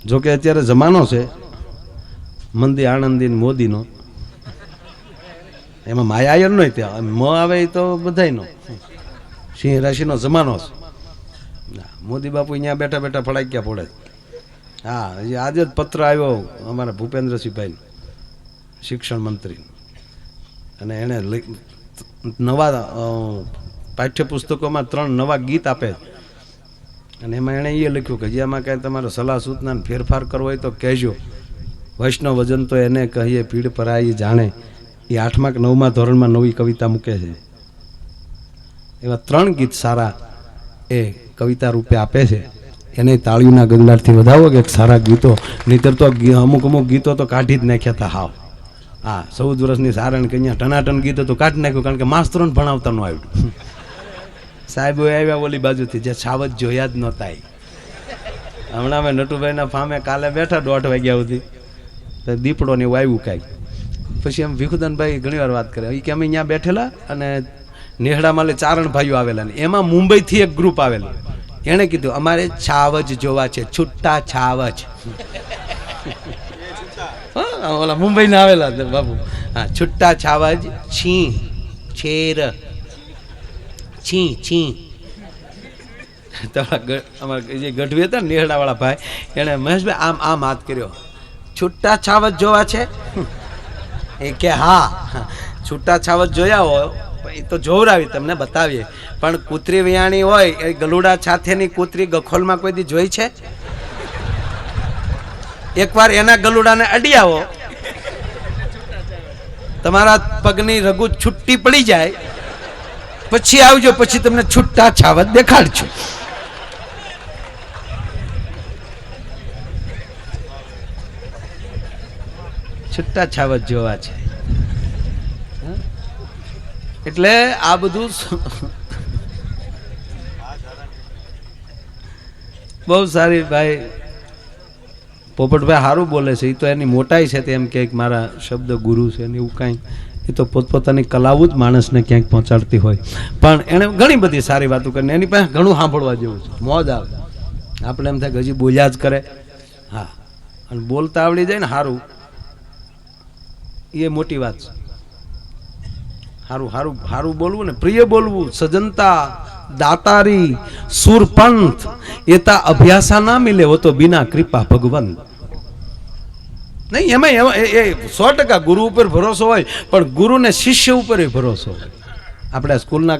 જોકે અત્યારે જમાનો છે મંદી આણંદી મોદીનો, એમાં માયા નો ત્યાં મ આવે તો બધાયનો, સિંહ રાશિનો જમાનો છે. મોદી બાપુ અહીંયા બેઠા બેઠા ફડાક્યા પડે. હા, આજે જ પત્ર આવ્યો અમારા ભૂપેન્દ્રસિંહભાઈ, શિક્ષણ મંત્રી, અને એણે નવા પાઠ્યપુસ્તકોમાં 3 નવા ગીત આપે, અને એમાં એણે એ લખ્યું કે જેમાં કાંઈ તમારે સલાહ સૂચના ફેરફાર કરવો હોય તો કહેજો. વૈષ્ણવ વજન તો એને કહીએ પીડ પરાઈ જાણે. એ 8મા કે 9મા ધોરણમાં નવી કવિતા મૂકે છે. એવા 3 ગીત સારા એ કવિતા રૂપે આપે છે. એને તાળીઓના ગંગારથી વધાવો કે સારા ગીતો, નહીતર તો અમુક ગીતો તો કાઢી જ નાખ્યા હતા હાવ. હા, 14 વર્ષની સારણ કે અહીંયા ટનાટન ગીતો તો કાઢી નાખ્યું, કારણ કે માસ્તરોને ભણાવતા ન આવ્યું. સાહેબો આવ્યા ઓલી બાજુથી, જે સાવજ જોયા જ નહોતા. હમણાં અમે નટુભાઈના ફામે કાલે બેઠા 1:30 વાગ્યા સુધી, દીપડો ને એવું આવ્યું કાંઈક. પછી એમ ભીખુદાનભાઈ ઘણી વાર વાત કરે કે અમે અહીંયા બેઠેલા અને નેહડામાં ચારણ ભાઈઓ આવેલા, ને એમાં મુંબઈથી એક ગ્રુપ આવેલું. એણે કીધું અમારે છાવજ જોવા છે, છુટ્ટા છાવજ. ઓલા મુંબઈના આવેલા બાબુ. હા, છુટ્ટા છાવજ, છી છેર છી છી. અમારા જે ગઢવી હતા ને નેહડાવાળા ભાઈ, એણે મહેશભાઈ આમ આમ હાથ કર્યો, છુટ્ટા છાવજ જોવા છે? એ કે હા, છૂટા છાવજ જોયા હોય એ તો જોવરાવી તમને બતાવીએ, પણ કૂતરી વિયાણી હોય એ ગલુડા સાથેની કૂતરી ગખોલમાં કોઈ દી જોઈ છે? એકવાર એના ગલુડાને અડી આવો, તમારા પગની રગુ છૂટી પડી જાય, પછી આવજો, પછી તમને છૂટા છાવજ દેખાડજો. છૂટા છાવજ જોવા છે. એટલે આ બધું બહુ સારી ભાઈ પોપટભાઈ સારું બોલે છે. એ તો એની મોટાઈ છે, તેમ કે મારા શબ્દ ગુરુ છે ને એવું કાંઈ, એ તો પોતપોતાની કલાવું જ માણસને ક્યાંક પહોંચાડતી હોય. પણ એણે ઘણી બધી સારી વાતો કરીને એની પાસે ઘણું સાંભળવા જેવું છે, મોજ આવે. આપણે એમ થાય કે હજી બોલ્યા જ કરે. હા, અને બોલતા આવડી જાય ને સારું, એ મોટી વાત છે. હારું હારું હારું બોલવું ને પ્રિય બોલવું. સજનતા દાતારી સુરપંથ એતા અભ્યાસા ના મિલે, હો તો બિના કૃપા ભગવંત. નહીં, એમાં એ 100% ગુરુ ઉપર ભરોસો હોય, પણ ગુરુને શિષ્ય ઉપર ભરોસો હોય. આપણે સ્કૂલના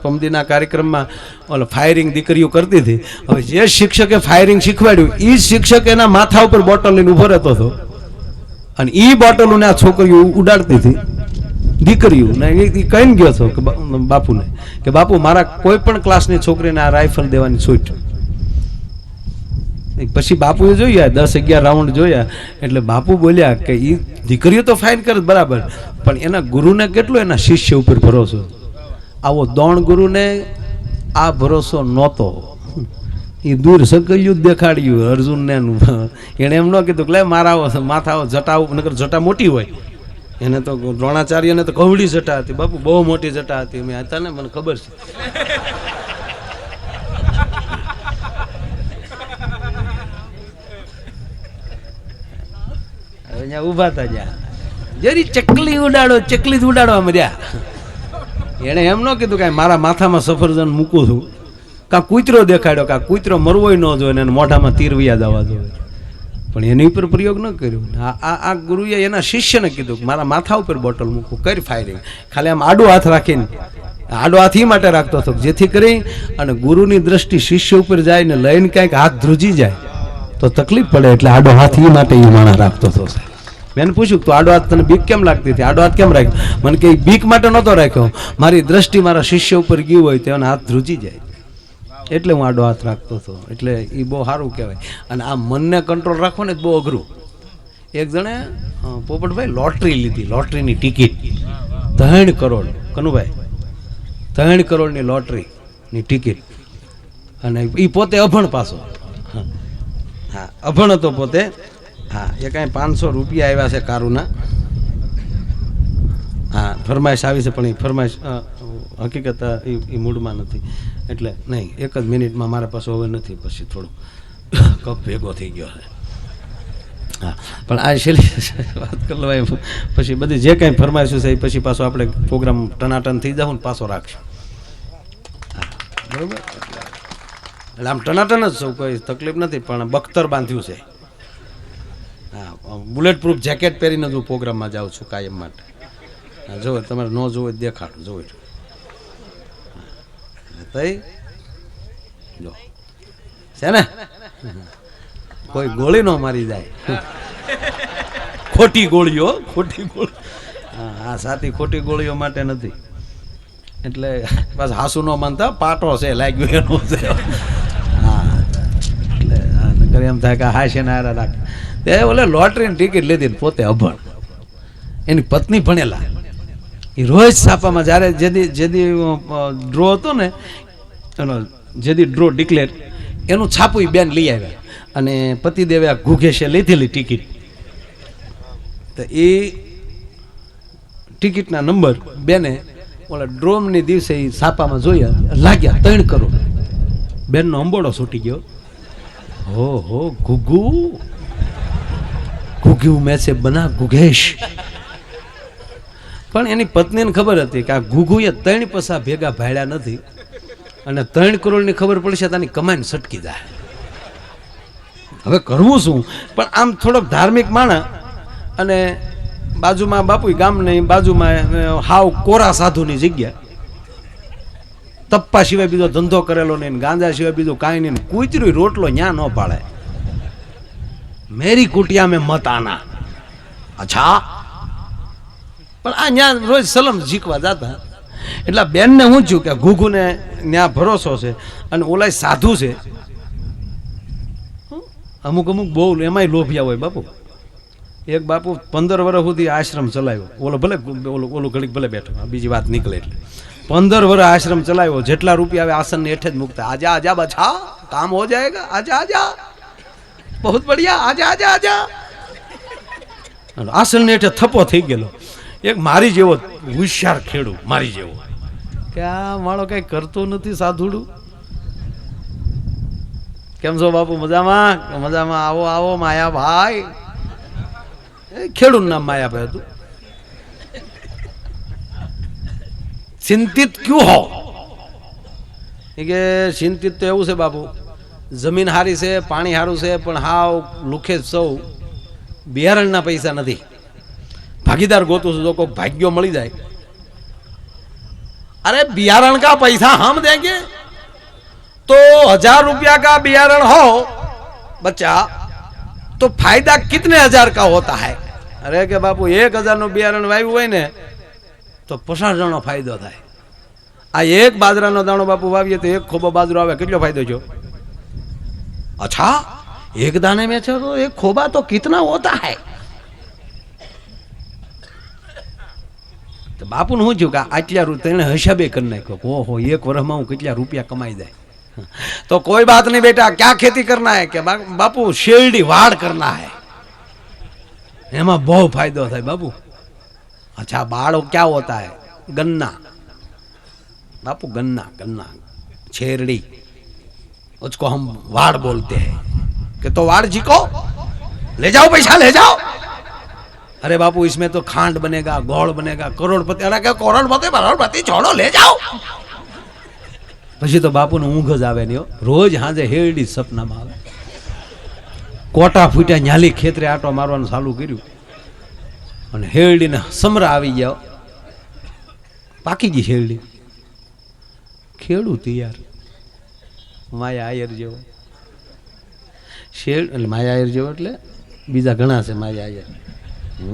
પમદીના કાર્યક્રમમાં ઓલો ફાયરિંગ દીકરીઓ કરતી હતી. હવે જે શિક્ષકે ફાયરિંગ શીખવાડ્યું એ શિક્ષક એના માથા ઉપર બોટલ લઈને ઉભો રહેતો હતો, અને એ બોટલોને આ છોકરીઓ ઉડાડતી હતી. દીકરીઓ ને એ કહીને ગયો હતો કે બાપુને કે બાપુ મારા કોઈ પણ ક્લાસની છોકરીને આ રાઇફલ દેવાની છૂટ. પછી બાપુએ જોયા 10-11 રાઉન્ડ જોયા, એટલે બાપુ બોલ્યા કે એ દીકરીઓ તો ફાઇન કરે બરાબર, પણ એના ગુરુને કેટલો એના શિષ્ય ઉપર ભરોસો. આવો દોણ ગુરુને આ ભરોસો નહોતો. એ દૂર સકલ્યું જ દેખાડ્યું અર્જુનને. એણે એમ ન કીધું કે લે મારા માથા જટા, નકર જટા મોટી હોય. એને તો દ્રોણાચાર્યને તો કવડી જટા હતી બાપુ, બહુ મોટી જટા હતી. મેં હતા ને, મને ખબર છે. અહીંયા ઉભા હતા જ્યાં જરી ચકલી ઉડાડો, ચકલી જ ઉડાડવા મર્યા. એને એમ ન કીધું કે મારા માથામાં સફરજન મૂકું છું, કાં કૂતરો દેખાડ્યો, કાં કૂતરો મરવોય ન જોઈએ ને મોઢામાં તીર વિયા જવા જોઈએ, પણ એની ઉપર પ્રયોગ ન કર્યો. આ ગુરુએ એના શિષ્યને કીધું કે મારા માથા ઉપર બોટલ મૂકું, કરી ફાયરિંગ. ખાલી આમ આડો હાથ રાખીને, આડો હાથ એ માટે રાખતો હતો જેથી કરી અને ગુરુની દ્રષ્ટિ શિષ્ય ઉપર જાય ને લઈને ક્યાંક હાથ ધ્રુજી જાય તો તકલીફ પડે, એટલે આડો હાથ એ માટે એ માણસ રાખતો હતો. મેં પૂછ્યું તો આડો હાથ તને બીક કેમ લાગતી હતી? આડો હાથ કેમ રાખ્યો? મને કે બીક માટે નહોતો રાખ્યો, મારી દ્રષ્ટિ મારા શિષ્ય ઉપર ગયું હોય તો એના હાથ ધ્રુજી જાય, એટલે હું આડો હાથ રાખતો હતો. એટલે એ બહુ સારું કહેવાય. અને આ મનને કંટ્રોલ રાખવો ને બહુ અઘરું. એક જણે પોપટભાઈ લોટરી લીધી, લોટરીની ટિકિટ 3 કરોડ, કનુભાઈ 3 કરોડની લોટરીની ટિકિટ. અને એ પોતે અભણ પાછો. હા, અભણ હતો પોતે. હા, એ કાંઈ 500 રૂપિયા આવ્યા છે કારુના. હા, ફરમાઈશ આવી છે, પણ એ ફરમાઈશ હકીકત એ મૂડમાં નથી, એટલે નહીં. 1 જ મિનિટમાં મારા પાસે હવે નથી, પછી થોડું કપ ભેગો થઈ ગયો છે. હા પણ આ છેલ્લી વાત કરી લેવાય પછી બધી જે કાંઈ ફરમાઈશું છે એ પછી પાછો આપણે પ્રોગ્રામ ટનાટન થઈ જાવ ને પાછો રાખશું. બરાબર એટલે આમ ટનાટન જ સૌ કોઈ તકલીફ નથી પણ બખ્તર બાંધ્યું છે. હા બુલેટ પ્રૂફ જેકેટ પહેરીને જ હું પ્રોગ્રામમાં જાઉં છું કાયમ માટે. હા જોવે તમારે ન જોવે દેખાડું જોવે તઈ જો છે ને કોઈ ગોળી ન મારી જાય. ખોટી ગોળીઓ ખોટી ગોળી હા સાથી ખોટી ગોળીઓ માટે નથી. એટલે બસ હાસુ ન માનતા પાટો છે લાગ્યું એનો છે. હા એટલે એમ થાય કે હાશે ને હારા રાખ તે ઓલે લોટરીની ટિકિટ લીધી ને પોતે અભણ એની પત્ની ભણેલા એ રોજ છાપામાં જ્યારે જેદી ડ્રો હતો ને એનો જેદી ડ્રો ડિક્લેર એનું છાપું બેન લઈ આવ્યા અને પતિદેવે આ ઘુઘેશે લીધેલી ટિકિટ તો એ ટિકિટના નંબર બેને ઓલા ડ્રોમની દિવસે એ છાપામાં જોયા લાગ્યા 3 કરોડ. બેનનો અંબોડો છૂટી ગયો. હો ઘુઘુ ઘુઘુ મેં છે બના ઘુઘેશ. પણ એની પત્નીને ખબર હતી કે આ ઘુઘુએ 3 પૈસા ભેગા ભાડ્યા નથી અને 3 કરોડની ખબર પડશે તો આની કમાઈને સટકી જાય. હવે કરવું શું? પણ આમ થોડોક ધાર્મિક માણસ અને બાજુમાં બાપુ ગામની બાજુમાં હાવ કોરા સાધુની જગ્યા તપ્પા સિવાય બીજો ધંધો કરેલો નહીં ગાંજા સિવાય બીજું કાંઈ નહીં કૂતરી રોટલો ન્યા ન પાડે. મેરી કુટિયા મેં મત આના. અચ્છા પણ આ ન્યા રોજ સલમ જીકવા જતા એટલે બેનને હું છું કે ઘુઘુને ન્યા ભરોસો છે અને ઓલા સાધુ છે અમુક બહુ એમાંય લોભિયા હોય બાપુ. એક બાપુ 15 વર્ષ સુધી આશ્રમ ચલાવ્યો. ઓલો ભલે ઓલું ઘડીક ભલે બેઠો બીજી વાત નીકળે એટલે 15 વર્ષ આશ્રમ ચલાવ્યો. જેટલા રૂપિયા આવે આસન હેઠે જ મૂકતા. આજા આજા બચ્ચા કામ હો જાયેગા આજા આજા બહુ બઢિયા આજા આજા આજા. આસન હેઠે થપ્પો થઈ ગયેલો. એક મારી જેવો હોશિયાર ખેડૂ મારી જેવો કે આ માળો કઈ કરતો નથી સાધુડું. કેમ છો બાપુ? મજામાં મજામાં. આવો આવો માયાભાઈ. ખેડૂત નામ માયાભાઈ હતું. ચિંતિત ક્યું હો? કે ચિંતિત તો એવું છે બાપુ જમીન હારી છે પાણી હારું છે પણ હાવ લુખે સૌ બિયારણના પૈસા નથી. ભાગીદાર ગોતું છું જો કોઈ ભાગ્યો મળી જાય. अरे बियारण का पैसा हम देंगे तो 1000 रुपया का बियारण हो बच्चा तो फायदा कितने 1000 का होता है? अरे के बापू 1000 નું બિયારણ વાવ્યું હોય ને તો 50 જણનો ફાયદો થાય. આ એક બાજરાનો દાણો બાપુ વાવીએ તો એક ખોબો બાજરો આવે કેટલો ફાયદો થયો? अच्छा एक दाने में तो एक खोबा तो कितना होता है? तो बापू ने શું કે આટલા તેને હિસાબે કરી નાખ્યો. ઓહો એક વર્ષમાં હું કેટલા રૂપિયા કમાઈ જાય. तो कोई बात नहीं बेटा क्या खेती करना है? कि बापू शेरडी वाड़ करना है. एमा बहुत फायदा था बाबू. अच्छा बाड़ क्या होता है? गन्ना बापू गन्ना गन्ना शेरडी उसको हम वाड़ बोलते हैं. कि तो वाड़ जी को ले जाओ पैसा ले जाओ. अरे बापू इसमें तो खांड बनेगा गोड़ बनेगा करोड़पति. अरे क्या करोड़पति छोड़ो ले जाओ. પછી તો બાપુને ઊંઘ જ આવે નહીં. રોજ હાજે હેરડી સપનામાં આવે. કોટા ફૂટ્યા ન્યાલી ખેતરે આટો મારવાનું ચાલુ કર્યું અને હેરડીને સમરા આવી ગયા. પાકી ગઈ હેરડી. ખેડૂત યાર માયા આયર જેવો શેર એટલે માયા આયર જેવો એટલે બીજા ઘણા છે માયા આયર.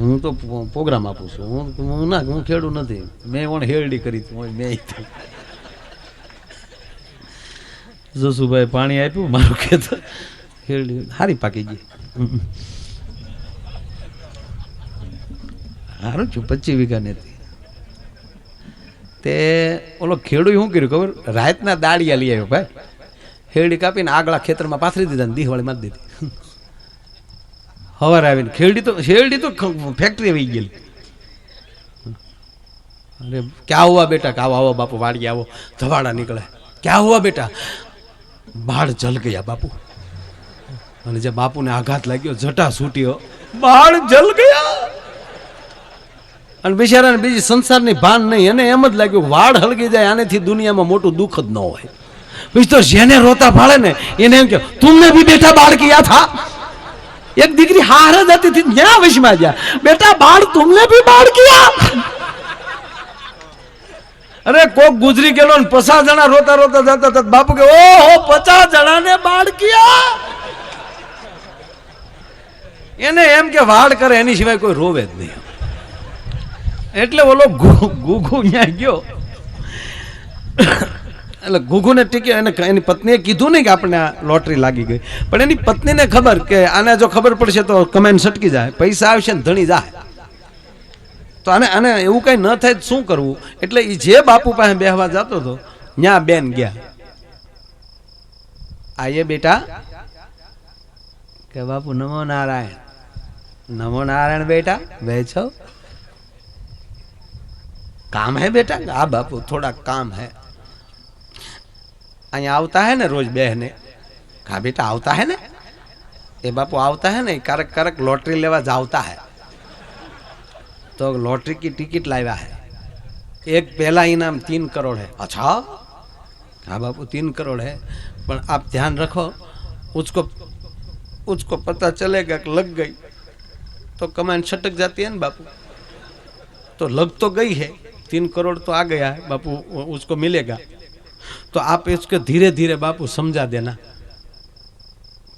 હું તો પ્રોગ્રામ આપું છું. હું ના હું ખેડૂત નથી. મેં ઓણ હેરડી કરી મેં જોશુભાઈ પાણી આપ્યું મારું ખેતર હેરડી હારી પાકી ગઈ. સારું છું 25 વીઘા નથી. તે ઓલો ખેડૂત શું કર્યું ખબર? રાતના દાળિયા લઈ આવ્યો ભાઈ. હેરડી કાપીને આગલા ખેતરમાં પાથરી દીધા ને દિવાળી મારી દીધી. સવારે આવીને શેરડી તો ફેક્ટરી આવી ગયેલી. અરે ક્યાં હુआ બેટા? કે આવો બાપુ વાડી આવો. ધવાડા નીકળે. ક્યાં હુआ બેટા? બાળ જલ ગયા બાપુ. અને જે બાપુને આઘાત લાગ્યો જટા છૂટ્યો બાળ જલ ગયા. અને બિચારાને બીજી સંસારની ભાન નહીં. એને એમ જ લાગ્યું વાળ હળગી જાય આનેથી દુનિયામાં મોટું દુઃખ જ ન હોય. પછી તો જેને રોતા ભાળે ને એને એમ કે તુમને ભી બેટા બાળ કિયા થા. એક દીકરી હાર જ હતી થी ન્યા વશમાં ગયા. બેટા બાળ તુમને ભી બાળ કિયા. અરે કોક ગુજરી ગયેલો ને 50 જણા રોતા રોતા જતા હતા. બાપુ કે ઓહો 50 જણાને બાળ કિયા. એને એમ કે વાળ કરે એની સિવાય કોઈ રોવે જ નહીં. એટલે ઓલો ગુગુ ત્યાં ગયો. એટલે ગુગુને ટીકે એની પત્નીએ કીધું નહીં કે આપણે આ લોટરી લાગી ગઈ. પણ એની પત્નીને ખબર કે આને જો ખબર પડશે તો કમેન્ટ સટકી જાય, પૈસા આવશે ને ધણી જાય. તો આને એવું કઈ ન થાય શું કરવું? એટલે એ જે બાપુ પાસે બેહવા જતો હતો ત્યાં બેન ગયા. આયે બેટા કે બાપુ નમો નારાયણ. नमो नारायण बेटा बैठो. काम है बेटा? हाँ बापू थोड़ा काम है. અહીંયા આવતા है ને रोज बहने. कहा बेटा આવતા है ને? એ બાપુ આવતા है ને करक करक लॉटरी लेवा जावता है. तो लॉटरी की टिकट लाया है. एक पहला इनाम 3 करोड़ है. अच्छा हाँ बापू 3 करोड़ है, पर आप ध्यान रखो उसको पता चलेगा कि लग गई तो कमांड छटक जाती है ना बापू. तो लग तो गई है, 3 करोड़ तो आ गया है बापू, उसको मिलेगा. तो आप इसको धीरे धीरे बापू समझा देना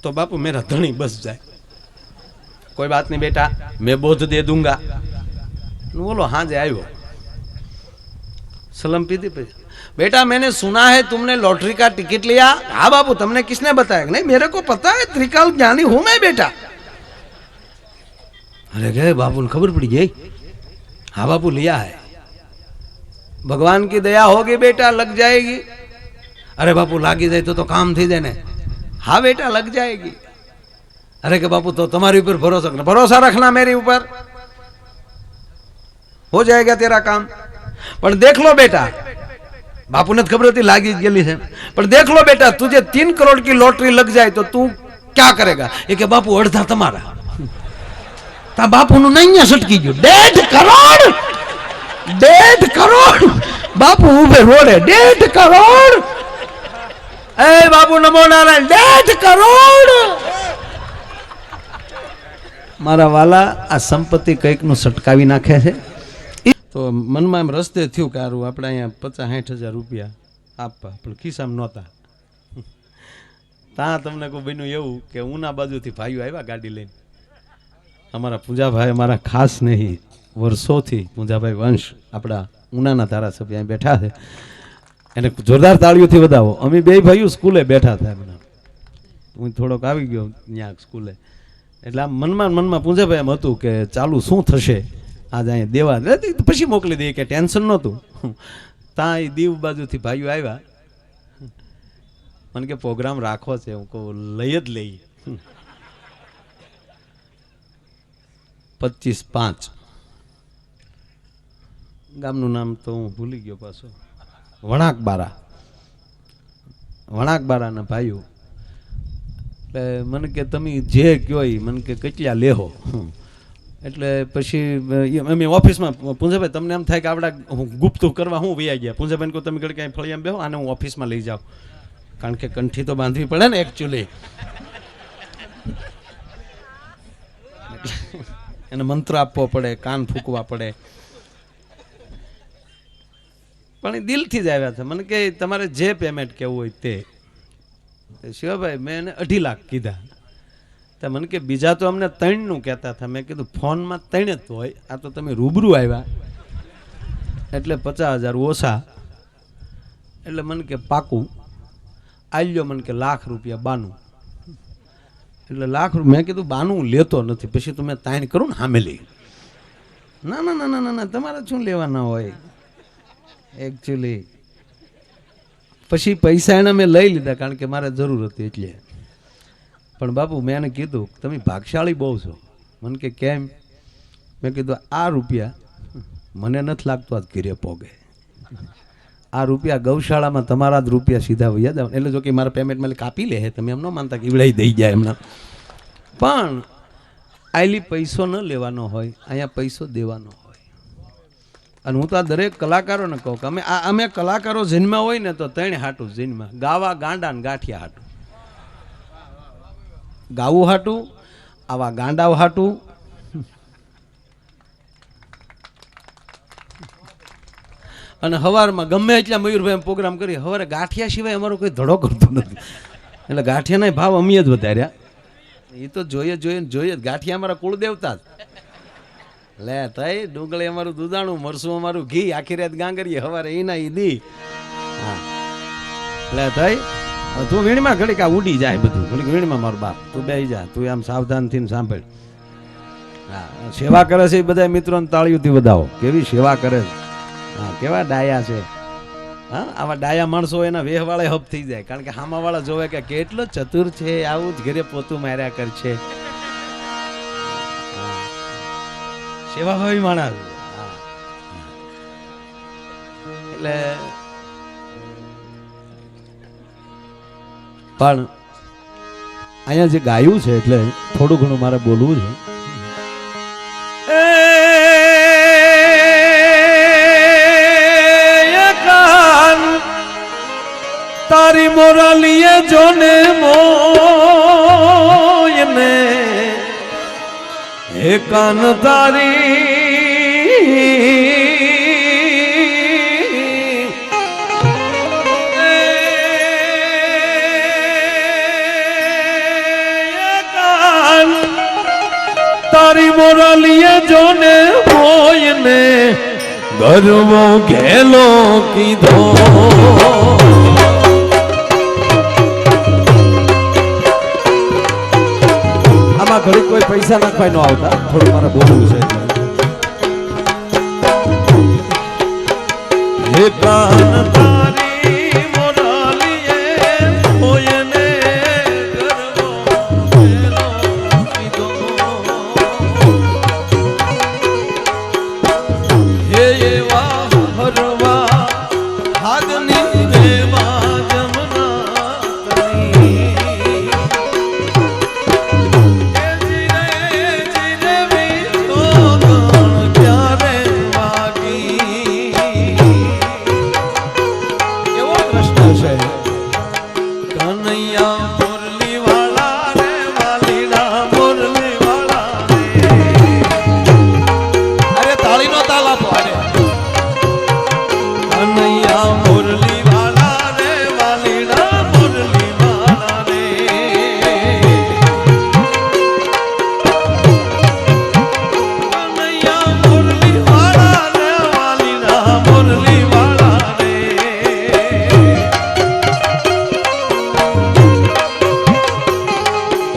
तो बापू मेरा धनी बस जाए. कोई बात नहीं बेटा, मैं बोध दे दूंगा. बोलो हाँ जे आयो. सलम पीती पे बेटा मैंने सुना है तुमने लॉटरी का टिकट लिया. हाँ बापू तुमने किसने बताया? नहीं मेरे को पता है, त्रिकाल ज्ञानी हूं मैं बेटा. अरे गए बापू ने खबर पड़ी गई. हाँ बापू लिया है. भगवान की दया होगी बेटा लग जाएगी. अरे बापू लागी जाए तो काम थी जाए ने. हाँ बेटा लग जाएगी. अरे के बापू तो तुम्हारे ऊपर भरोसा रखना मेरे ऊपर, हो जाएगा तेरा काम. पर देख लो बेटा, बापू ने खबर थी लागी गई है, पर देख लो बेटा तुझे 3 करोड़ की लॉटरी लग जाए तो तू क्या करेगा? ये के बापू अर्धा तुम्हारा. ता बापू नु नहीं सटकी गयो. 1.5 करोड़ बापू उभे रोडे. 1.5 करोड़. ए बापू नमो नारायण. 1.5 करोड़. मारा वाला आ संपत्ति कईक नु सटकावी नाखे छे. तो मन में रस्ते थયું કે હારું આપણે અહીંયા 50-60 હજાર રૂપિયા આપવા, પણ ખિસ્સામાં નહોતા. તા તમને કોઈ બન્યું એવું કે ઉના બાજુથી ભાઈઓ આવ્યા ગાડી લઈને. અમારા પૂજાભાઈ અમારા ખાસ નહીં વર્ષોથી પૂજાભાઈ વંશ આપણા ઉનાના ધારાસભ્ય અહીં બેઠા છે. એને જોરદાર તાળીઓથી વધાવો. અમે બે ભાઈઓ સ્કૂલે બેઠા હતા. હું થોડોક આવી ગયો ત્યાં સ્કૂલે. એટલે આમ મનમાં પૂજાભાઈ એમ હતું કે ચાલુ શું થશે आज अँ देवा पछी मोकली दे के टेन्शन नहोतुं. ता दीव बाजू थी भाईओ आव्या. मन के प्रोग्राम राखो छे. हूँ कहूं लई ज लई. 25-5 गामनु नाम तो हूँ भूली गयो पाछो. वणाकबारा ना भाईओ. मन के तमे जे कहो मन के કેટલા લેહો. એટલે પછી અમે ઓફિસમાં પૂંજાભાઈ તમને એમ થાય કે આપણા ગુપ્ત કરવા હું વૈયા ગયા. પૂંજાભાઈને કહું તમે ઘડી ક્યાંય ફળિયામાં બેહો, આને હું ઓફિસમાં લઈ જાઉં, કારણ કે કંઠી તો બાંધવી પડે ને એકચ્યુઅલી. એને મંત્ર આપવો પડે, કાન ફૂંકવા પડે. પણ એ દિલથી જ આવ્યા છે. મને કે તમારે જે પેમેન્ટ કેવું હોય તે. શિવાભાઈ મેં એને 2.5 લાખ કીધા. तो मन के बीजा तो अमने 3 नु कहता था. मैं कीधुं फोन में 3 ज होय, आ तो तमे रूबरू आव्या एटले 50,000 ओछा. एटले मन के पाकू आल्यो. मन के लाख रुपया बानू. एटले लाख रुपया. मैं कीधुं बानू लेतो नथी, पछी तो मैं ताण करूं ने हामे लई. ना ना ना ना ना तमारे शुं लेवाना होय एक्चुअली. पछी पैसा एने मैं लई लीधा कारण के मारे जरूर हती एटले. पण बापू मैंने कीधुं तमे भागशाળી बहु छो. मन के केम? मैं कीधुं आ रुपया मने नथी लागतो आज घरे पोगे. आ रुपया गौशाला में तमारा ज रुपया सीधा वया जाव. एटले जो कि मारा पेमेंट में कापी ले तमे एम न मानता कि इवड़ाई दई जाय एमना. पण આયલી પૈસો ન લેવાનો હોય, અહીંયા પૈસો દેવાનો હોય. અને હું તો આ દરેક કલાકારોને કહું કે અમે કલાકારો જન્મ્યા હોય ને તો ત્રણ હાટું જન્મ્યા: ગાવા, ગાંડા ને ગાંઠિયા હાટું. ગાવું હાટું, આવા ગાંડાઓ હાટું, અને હવારમાં ગમે એટલા મયુરભાઈ પ્રોગ્રામ કરી, હવારે ગાંઠિયા સિવાય અમારો કોઈ ધડો કરતો નથી. એટલે ગાંઠિયાના ભાવ અમે જ વધાર્યા. એ તો જોઈએ જ. ગાંઠિયા અમારા કુળદેવતા જ. લે તઈ ડુંગળી અમારું દૂધાણું, મરસું અમારું ઘી, આખી રાત ગાંગરીએ, હવારે એના ઈ દી. હા લે તઈ તું વીણમાં ઘડીક આ ઉડી જાય બધું. ઘડીક વીણમાં મારો બાપ, તું બેસી જા, તું આમ સાવધાનથી સાંભળ. હા, સેવા કરે છે એ બધા મિત્રોને તાળીઓથી વધાવો. કેવી સેવા કરે છે. હા, કેવા ડાયા છે. હા, આવા ડાયા માણસો એના વેહવાળે હપ થઈ જાય. કારણ કે હામાવાળા જોવે કે કેટલો ચતુર છે, આવું જ ઘરે પોતું માર્યા કરશે. સેવા હોય માણસ. એટલે પણ અહીંયા જે ગાયું છે એટલે થોડું ઘણું મારે બોલવું છે. તારી મોરાલીએ જોને મોયને હે કાન તારી તારી મોરાલીએ જોને મોયને ગરવો ઘેલો કીધો. ઘડી કોઈ પૈસા નાખવા ન આવતા, થોડું મારે બોલવું છે. હે કાન તારી મોરાલીએ મોયને ગરવો ઘેલો કીધો. હે એવા હરવા હાગની દેવા જમના તની.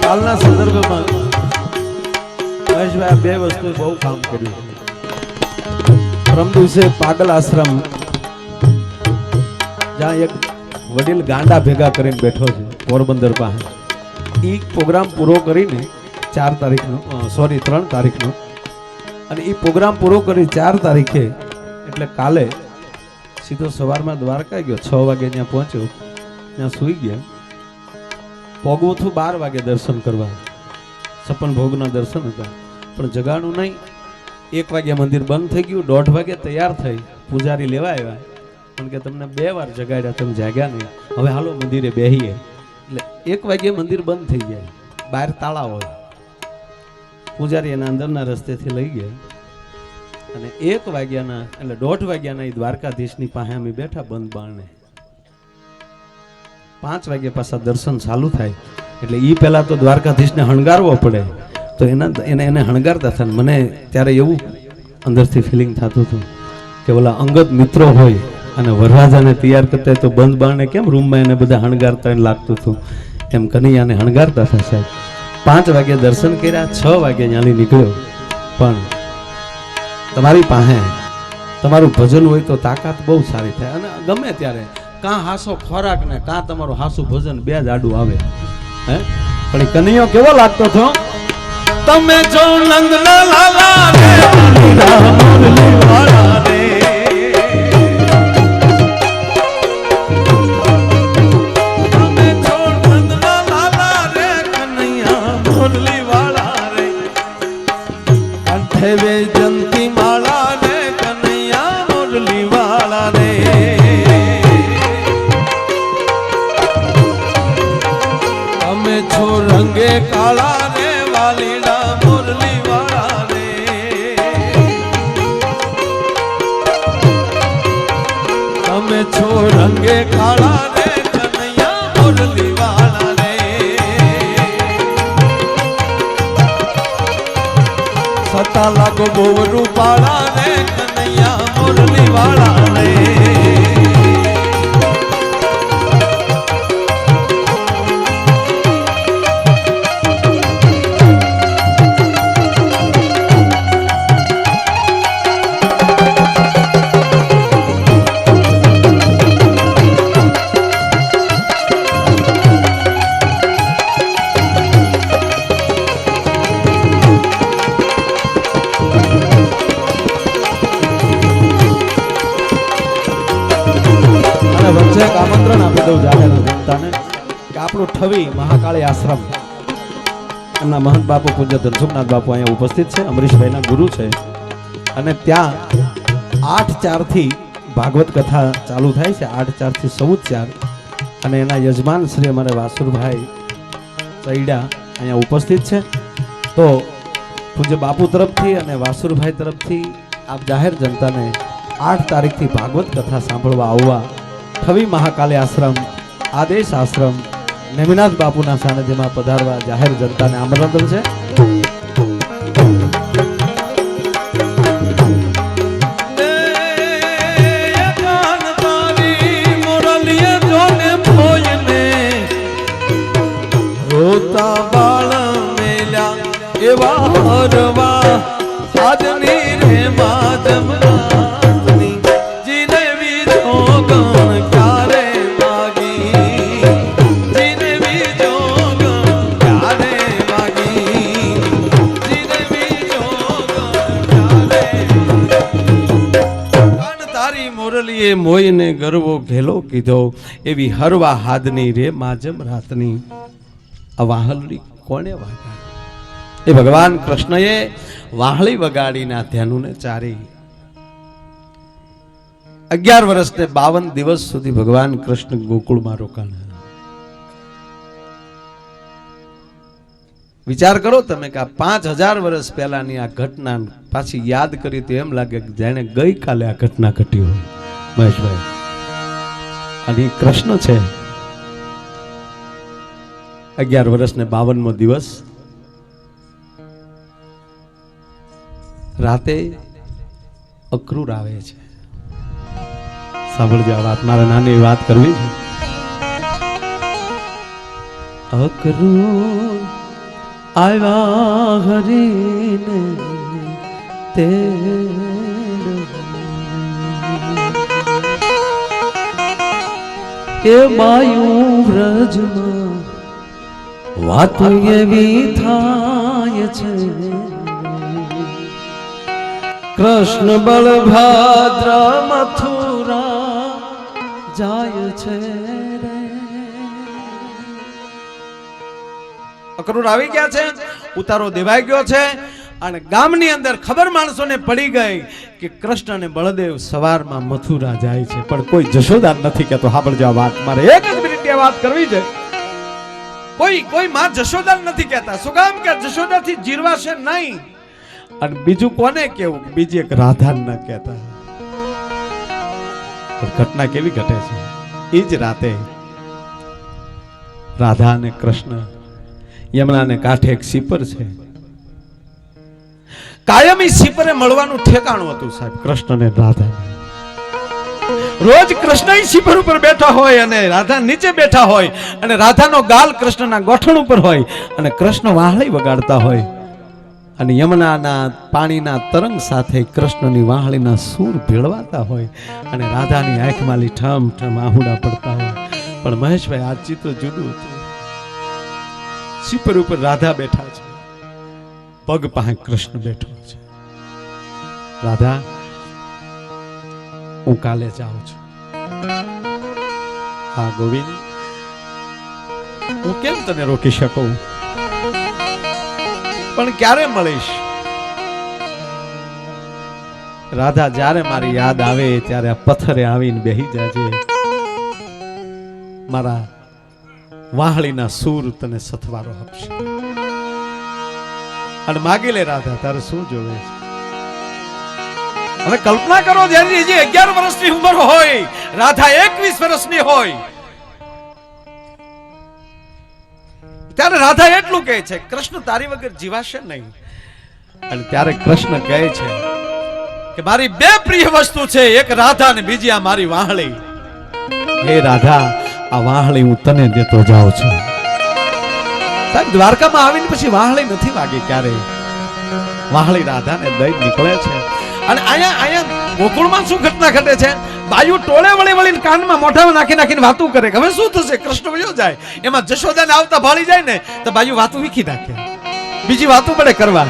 હાલના સંદર્ભમાં મહેશભાઈ બે વસ્તુ બહુ કામ કર્યું. પરમ દિવસે પાગલ આશ્રમ જ્યાં એક વડીલ ગાંડા ભેગા કરીને બેઠો છે પોરબંદર પાસે, એ પ્રોગ્રામ પૂરો કરીને 3 તારીખનો, અને એ પ્રોગ્રામ પૂરો કરી 4 તારીખે એટલે કાલે સીધો સવારમાં દ્વારકા ગયો. 6 વાગે ત્યાં પહોંચ્યો, ત્યાં સૂઈ ગયા. ભોગવું થયું 12 વાગે દર્શન કરવા, 56 ભોગના દર્શન હતા, પણ જગાણું નહીં. 1 વાગે મંદિર બંધ થઈ ગયું. 1:30 વાગે તૈયાર થઈ પૂજારી લેવા આવ્યા, પણ કે તમને 2 વાર જગાડ્યા, તમે જાગ્યા નહીં, હવે હાલો મંદિરે બેહીએ. એટલે 1 વાગે મંદિર બંધ થઈ જાય, બહાર તાળા હોય. પૂજારી એના અંદરના રસ્તેથી લઈ ગયા, અને 1 વાગ્યાના એટલે 1:30 વાગ્યાના એ દ્વારકાધીશની પાસે અમે બેઠા બંધ બારણે. 5 વાગે પાછા દર્શન ચાલુ થાય એટલે એ પહેલા તો દ્વારકાધીશને હણગારવો પડે, તો એને હણગારતા હતા. મને ત્યારે એવું અંદરથી ફિલિંગ થતું હતું કે ઓલા અંગત મિત્રો હોય અને વરરાજાને તૈયાર કરતા તો બંધ બારણે કેમ રૂમમાં એને બધા હણગારતા એને લાગતું હતું, એમ કનૈયાને હણગારતા હતા સાહેબ. 5 વાગે દર્શન કર્યા, 6 વાગે ત્યાંથી નીકળ્યો. પણ તમારી પાસે તમારું ભજન હોય તો તાકાત બહુ સારી થાય, અને ગમે ત્યારે કાં હાસો ખોરાક ને કાં તમારું હાસું ભજન બે જ આડું આવે. હે પણ કનૈયો કેવો લાગતો હતો, તમે જો નંદના લાલા રે મુરલી વાળા રે, તમે જો નંદના લાલા રે કનૈયા મુરલી વાળા રે, હે વૈજંતી માળા ને કનૈયા મુરલી વાળા રે તમે છો રંગે કાળા રે વાલીડા મુરલી વાળા રે તમે છો રંગે કાળા રે કનૈયા મુરલી વાળા રે સતા લાગો બહુ રૂપાળા રે કનૈયા મુરલી વાળા રે વચ્ચે એક આમંત્રણ આપી દઉં જાહેર જનતાને કે આપણું ઠવી મહાકાળી આશ્રમ એમના મહંત બાપુ પૂજ્ય ધનસુખનાથ બાપુ અહીંયા ઉપસ્થિત છે, અમરીશભાઈના ગુરુ છે અને ત્યાં 8-4 થી ભાગવત કથા ચાલુ થાય છે, 8-4 થી 14 અને એના યજમાન શ્રી અમારે વાસુરભાઈ ચૈડા અહીંયા ઉપસ્થિત છે. તો પૂજ્ય બાપુ તરફથી અને વાસુરભાઈ તરફથી આપ જાહેર જનતાને 8 તારીખથી ભાગવત કથા સાંભળવા આવવા ઠવી મહાકાળી આશ્રમ આદેશ આશ્રમ નેમિનાથ બાપુના સાનિધ્યમાં પધારવા જાહેર જનતાને આમંત્રણ છે. રોતા બાળ મેલ્યા એવા હરવા આજની રે માધમ મોયને ગરવો ઘેલો કીધો એવી હરવા હાદની રે માજમ રાતની આ વાહલડી કોને વગાડી? એ ભગવાન કૃષ્ણએ વાહળી વગાડીના ધ્યાનુને ચારી 11 વર્ષ ને 52 દિવસ સુધી ભગવાન કૃષ્ણ ગોકુળમાં રોકાણા. વિચાર કરો તમે કે 5000 વર્ષ પહેલાની આ ઘટના પાછી યાદ કરી તો એમ લાગે કે જાણે ગઈકાલે આ ઘટના ઘટી હોય. મહેશભાઈ અને કૃષ્ણ છે 11 વર્ષ ને 52મો દિવસ રાતે અક્રૂર આવે છે. સાંભળજો આ વાત, મારે નાની વાત કરવી છે. અક્રૂર આવ્યા હરીને તે કે માયું વ્રજમાં વાતો એવી થાય છે કૃષ્ણ બળભદ્ર મથુરા જાય છે રે. અક્રૂર આવી ગયા છે, ઉતારો દેવાઈ ગયો છે અને ગામની અંદર ખબર માણસોને પડી ગઈ કે કૃષ્ણ અને બળદેવ સવારમાં મથુરા જાય છે, પણ કોઈ જશોદા નથી કહેતો. સાંભળજો આ વાત, મારે એક જ મિનિટ વાત કરવી છે. કોઈ માં જશોદા નથી કહેતા. શું કામ કે જશોદાથી જીરવાશે નહીં. અને બીજું કોને કેવું, બીજી એક રાધા ન કહેતા. ઘટના કેવી ઘટે છે? એ જ રાતે રાધા અને કૃષ્ણ યમુનાને કાંઠે એક સીપર છે, કાયમી સીપરે મળવાનું ઠેકાણું હતું સાહેબ કૃષ્ણ ને રાધા. રોજ કૃષ્ણ સીપર ઉપર બેઠા હોય અને રાધા નીચે બેઠા હોય અને રાધાનો ગાલ કૃષ્ણના ગોઠણ ઉપર હોય અને કૃષ્ણ વાહળી વગાડતા હોય અને યમુનાના પાણીના તરંગ સાથે કૃષ્ણની વાહળીના સૂર ભેળવાતા હોય અને રાધાની આંખમાંથી ઠમ ઠમ આહુડા પડતા હોય. પણ મહેશભાઈ આ ચિત્ર જુદું હતું. સીપર ઉપર રાધા બેઠા છે, પગ પાસે કૃષ્ણ બેઠો છે. રાધા, હું કાલે જાઉં છું. હા ગોવિંદ, હું કેમ તને રોકી શકું, પણ ક્યારે મળીશ? રાધા જ્યારે મારી યાદ આવે ત્યારે આ પથ્થરે આવીને બેહી જાજે, મારા વાહળીના સૂર તને સથવારો આપશે. અને માગી લે રાધા, તારે શું જોવે છે? હવે કલ્પના કરો, જ્યારે હજી 11 વર્ષની ઉંમર હોય, રાધા 21 વર્ષની હોય, ત્યારે રાધા એટલું કહે છે, કૃષ્ણ તારી વગર જીવાશે નહીં. અને ત્યારે કૃષ્ણ કહે છે કે મારી બે પ્રિય વસ્તુ છે, એક રાધા અને બીજી આ મારી વાહળી. હે રાધા, આ વાહળી હું તને દેતો જાઉં છું. સાહેબ, દ્વારકામાં આવીને પછી વાહળી નથી વાગી ક્યારે. વાહળી રાધાને દઈ નીકળે છે. અને અહીંયા ગોકુળમાં શું ઘટના ઘટે છે? બાયુ ટોળે વળી વળીને કાનમાં મોઢામાં નાખીને વાતું કરે. હવે શું થશે? કૃષ્ણ વયો જાય, એમાં જશોદાને આવતા ભાળી જાય ને તો બાયુ વાતું વીખી નાખે, બીજી વાતું પડે કરવા.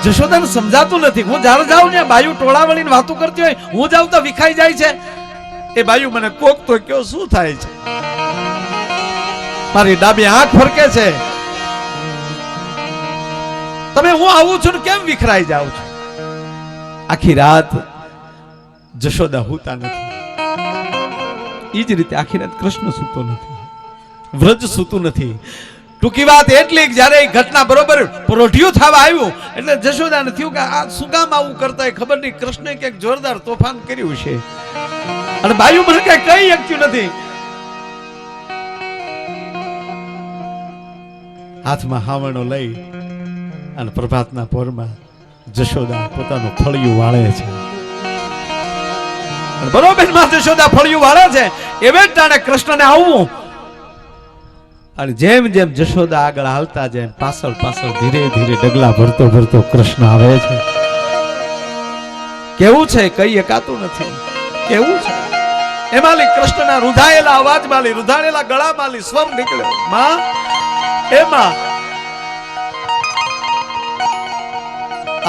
જશોદાને સમજાતું નથી. હું જ્યારે જાઉં ને બાયુ ટોળા વળીને વાતું કરતી હોય, હું જાઉં તો વિખાઈ જાય છે. એ બાયુ મને કોક તો કયો શું થાય છે? મારી ડાબી આંખ ફરકે છે, તમે હું આવું છું ને કેમ વિખરાઈ જાઉં છું? આખી રાત જશોદા હુતા નથી. એ જ રીતે આખી રાત કૃષ્ણ સૂતો નથી, વ્રજ સૂતું નથી. ટૂંકી વાત એટલી, જ્યારે ઘટના બરોબર પ્રોઢિયું થવા આવ્યું એટલે જશોદાને થયું કે આ શું કામ આવું કરતા, ખબર નહીં કૃષ્ણે ક્યાંક જોરદાર તોફાન કર્યું છે. અને બાયુ મને કઈ શક્યું નથી. હાથમાં હાવણો લઈ અને પ્રભાતના પોરમાં જશોદા પોતાનું ફળિયું વાળે છે. બરોબર માં જશોદા ફળિયું વાળે છે, એવે જ ટાણે કૃષ્ણને આવવું. અને જેમ જેમ જશોદા આગળ હાલતા જાય, પાછળ પાછળ ધીરે ધીરે ડગલા ભરતો ભરતો કૃષ્ણ આવે છે. કેવું છે કઈ એકાતું નથી. કેવું છે એમાંલી કૃષ્ણના રૂધાયેલા અવાજમાંલી, રૂધાયેલા ગળામાંલી સ્વર નીકળ્યો, માં એમાં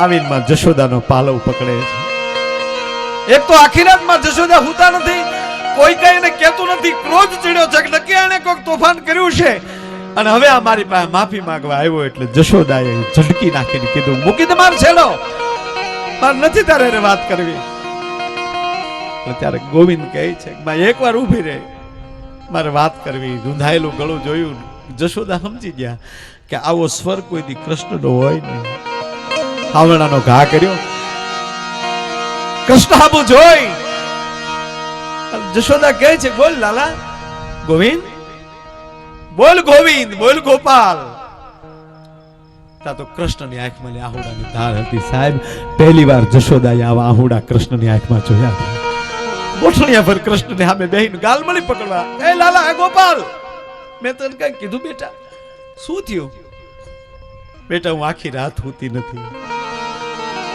આવીને માં જશોદાનો પાલવ પકડે છે. એક તો આખી રાતમાં જશોદા હુતા નથી, કોઈ કઈ એને કહેતું નથી. ક્રોધ ચડ્યો છે કે નક્કી એને કોઈક તોફાન કર્યું છે. અને હવે આ મારી પાસે માફી માંગવા આવ્યો એટલે જશોદાએ ઝડકી નાખીને કીધું, મૂકી દે માર છેડો, માર નથી તારે વાત કરવી. ત્યારે ગોવિંદ કહે છે, માં એકવાર ઊભી રહે, મારે વાત કરવી. રૂંધાયેલું ગળું જોયું, જશોદા સમજી ગયા કે આવો સ્વર કોઈ દી કૃષ્ણનો હોય નહીં. હાવણાનો ઘા કર્યો, કૃષ્ણ આબુ જોઈ જશોદા કહે છે, બોલ લાલા ગોવિંદ, બોલ ગોવિંદ, બોલ ગોપાલ. તા તો કૃષ્ણની આંખમાં આહુડાની ધાર હતી. સાહેબ, પહેલી વાર જશોદાએ આવા આહુડા કૃષ્ણની આંખમાં જોયા હતા. ગોઠણિયા પર કૃષ્ણને સામે બેહીને ગાલમળી પકડવા, એ લાલા, એ ગોપાલ, મેં તને કઈ કીધું બેટા? શું થયું? બેટા, હું આખી રાત હુતી નથી,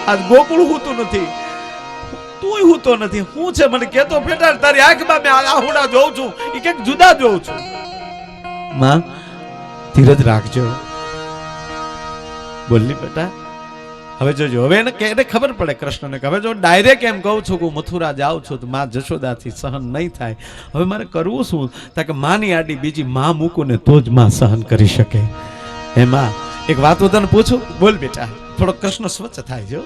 આજ ગોકુળ હુતું નથી, તુંય હુતો નથી. હું છે મને કેતો બેટા? તારી આંખમાં મેં આહુડા જોઉં છું, એ ક્યાંક જુદા જોઉં છું. માં, ધીરજ રાખજો. બોલની બેટા, હવે જોજો. હવે એને ખબર પડે કૃષ્ણને કે હવે જો ડાયરેક્ટ એમ કહું છું કે હું મથુરા જાઉં છું તો માં જશોદાથી સહન નહીં થાય. હવે મારે કરવું શું? કે માની આડી બીજી માં મૂકું ને તો જ માં સહન કરી શકે. એમાં એક વાત તને પૂછું, બોલ બેટા. થોડો કૃષ્ણ સ્વચ્છ થાય જો.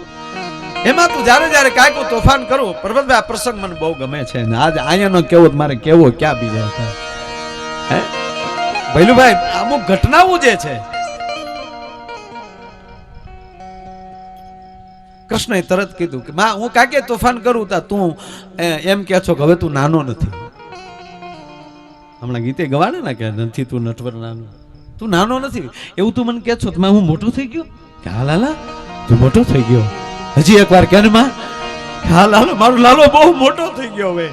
એમાં તું જ્યારે જ્યારે કાંઈક તોફાન કરું, પરબતભાઈ, આ પ્રસંગ મને બહુ ગમે છે. આજ અહીંયાનો કેવો મારે કેવો ક્યાં બીજા હતા? હે ભૈલુભાઈ, અમુક ઘટનાઓ જે છે કૃષ્ણએ તરત કીધું કે માં, હું કાકે તોફાન કરું તા તું એમ કે છો કે હવે તું નાનો નથી. હમણાં ગીતે ગવાડે ને કે નથી તું નટવર નાનો, તું નાનો નથી એવું તું મને કે છો. હું મોટો થઈ ગયો? કે હા લાલા, તું મોટો થઈ ગયો. હજી એકવાર કે ને માં, હા લાલો, મારો લાલો બહુ મોટો થઈ ગયો. હવે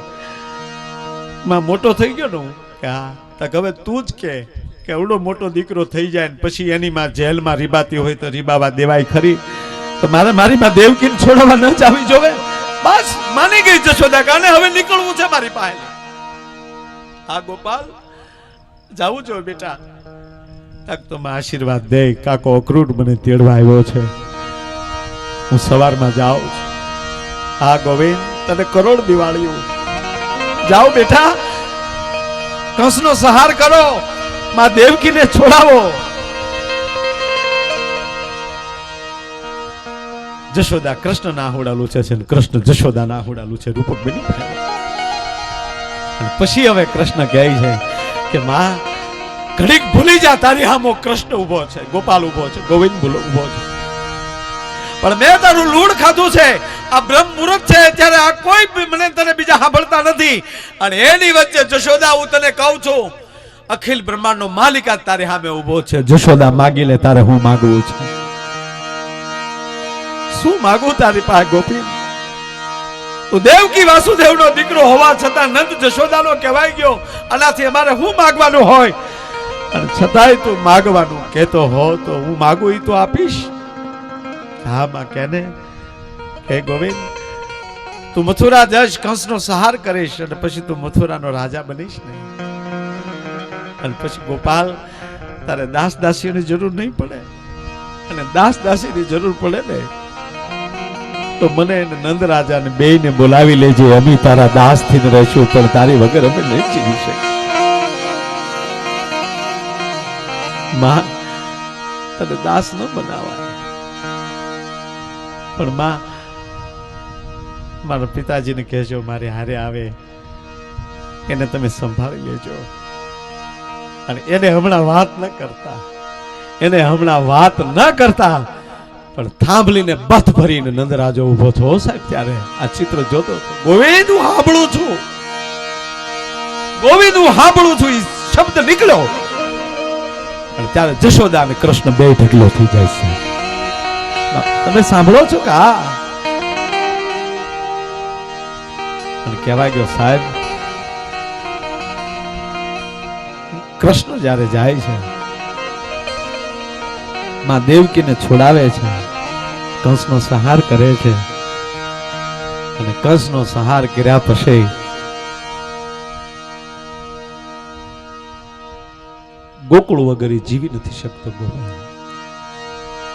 માં મોટો થઈ ગયો ને હું કે હા. તો હવે તું જ કે એવડો મોટો દીકરો થઈ જાય ને પછી એની માં જેલમાં રીબાતી હોય તો રીબાવા દેવાય ખરી? તો મારે મારી માં દેવકીને છોડવા ન જાવી જોવે. બસ માની ગઈ જશોદા કાને હવે નીકળવું છે મારી પાસે. હા ગોપાલ, જાવું જો બેટા. તક તો માં આશીર્વાદ દે, કાકો અક્રૂર મને તેડવા આવ્યો છે, હું સવારમાં જાઉં છું. હા ગોવિંદ, તને કરોડ દિવાળીઓ. જાઓ બેટા, કંસનો સહાર કરો, માં દેવકીને છોડાવો. જશોદા કૃષ્ણ ના આહુડા છે અને કૃષ્ણ જશોદા ના આહુડા છે, રૂપક બની. અને પછી હવે કૃષ્ણ કહે છે કે માં ઘડીક ભૂલી જા, તારી સામો કૃષ્ણ ઉભો છે, ગોપાલ ઉભો છે, ગોવિંદ ઉભો છે, પણ મેં તારું લૂણ ખાધું છે, આ બ્રહ્મ મુહૂર્ત છે, ત્યારે આ કોઈ મને તને બીજા સાંભળતા નથી. અને એની વચ્ચે જશોદા હું તને કહું છું, અખિલ બ્રહ્માંડ નો માલિક આ તારી સામે ઉભો છે. જશોદા માગી લે, તારે હું માગવું છે? શું માગું તારી પાસે ગોપી? તું દેવકી વાસુદેવ નો દીકરો હોવા છતાં નંદ જશોદાનો કહેવાય ગયો, આનાથી અમારે શું માગવાનું હોય? અને છતાંય તું માગવાનું કહેતો હો તો હું માગું એ તો આપીશ. હા માં કેને હે ગોવિંદ, તું મથુરા જશ, કંસનો સંહાર કરીશ અને પછી તું મથુરાનો રાજા બનીશ ને, અને પછી ગોપાલ તારે દાસ દાસીઓની જરૂર નહીં પડે, અને દાસ દાસીની જરૂર પડે ને તો મને નંદ રાજાને બેયને બોલાવી લેજે, અમે તારા દાસ થઈને રહીશું, પણ તારી વગર અમે નહીં જીવી શકીએ. માં તને દાસ ન બનાવાય, પણ માં મારા પિતાજીને કહેજો મારી હારે આવે, એને તમે સંભાળી લેજો. અને એને હમણાં વાત ન કરતા, પણ થાંભલીને બથ ભરીને નંદરાજો ઉભો થયો સાહેબ. ત્યારે આ ચિત્ર જોતો હતો, ગોવિંદ હું સાંભળું છું, એ શબ્દ નીકળ્યો, અને ત્યારે જશોદા અને કૃષ્ણ બે ઢગલો થઈ જાય છે. તમે સાંભળો છો કે? હા. અને કહેવાય ગયો સાહેબ, કૃષ્ણ જ્યારે જાય છે, માં દેવકીને છોડાવે છે, કંસનો સંહાર કરે છે, અને કંસનો સંહાર કર્યા પછી ગોકુળ વગર જીવી નથી શકતો.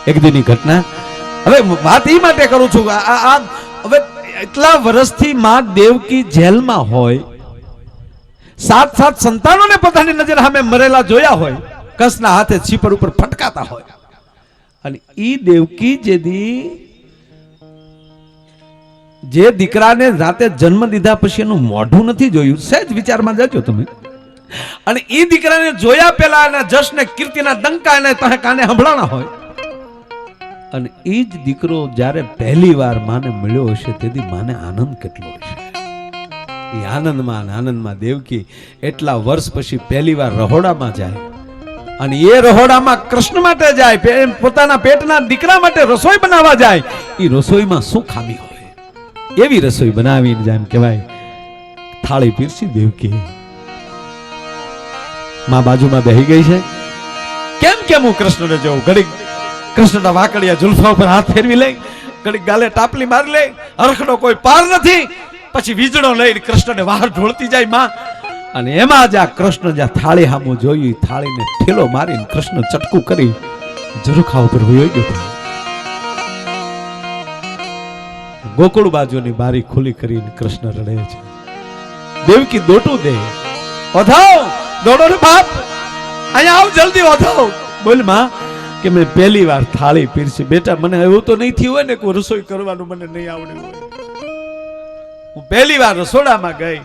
એક દિનની ઘટના, હવે વાત એ માટે કરું છું, હવે એટલા વર્ષથી માં દેવકી જેલમાં હોય, 7 સંતાનોને પોતાની નજર સામે મરેલા જોયા હોય, કંસના હાથે છીપર ઉપર ફટકાતા હોય, અને ઈ દેવકી જે દીકરાને રાતે જન્મ દીધા પછી એનું મોઢું નથી જોયું, સહેજ વિચારમાં જજો તમે, અને ઈ દીકરાને જોયા પહેલા એના જશને કીર્તિના ડંકા એને કાને સંભળાણા હોય, અને ઈ જ દીકરો જ્યારે પહેલી વાર માને મળ્યો હશે તેથી માને આનંદ કેટલો હશે. એ આનંદમાં દેવકી એટલા વર્ષ પછી પહેલી વાર રહોડામાં જાય, અને એ રહોડામાં કૃષ્ણ માટે જાય, પોતાના પેટના દીકરા માટે રસોઈ બનાવવા જાય. એ રસોઈમાં શું ખામી હોય એવી રસોઈ બનાવીને જાય, એમ કહેવાય થાળી પીરસી દેવકી. માં બાજુમાં બેહી ગઈ છે, કેમ હું કૃષ્ણને જોઉં? ઘડીક કૃષ્ણના વાકડિયા જુલ્ફા ઉપર હાથ ફેરવી લે, ઘડીક ગાલે ટાપલી મારી લે, હરખનો કોઈ પાર નથી, પછી વીજળો લઈને કૃષ્ણને બહાર ઢોળતી જાય માં. અને એમાં જ આ કૃષ્ણ જ્યાં થાળી સામું જોયું, થાળીને ઠેલો મારીને કૃષ્ણ ચટકું કરી ઝરૂખા ઉપર વયો ગયો. ગોકુળ બાજુની બારી ખુલ્લી કરીને કૃષ્ણ રડે છે. દેવકી દોટું દે, ઓધાવ દોડો ને બાપ, અહીંયા આવ જલ્દી, ઓધાવ. બોલ માં કે મેં પહેલી વાર થાળી પીરસી. બેટા મને એવું તો નહીં થયું હોય ને કે રસોઈ કરવાનું મને નહીં આવડ્યું હોય. હું પહેલી વાર રસોડામાં ગઈ,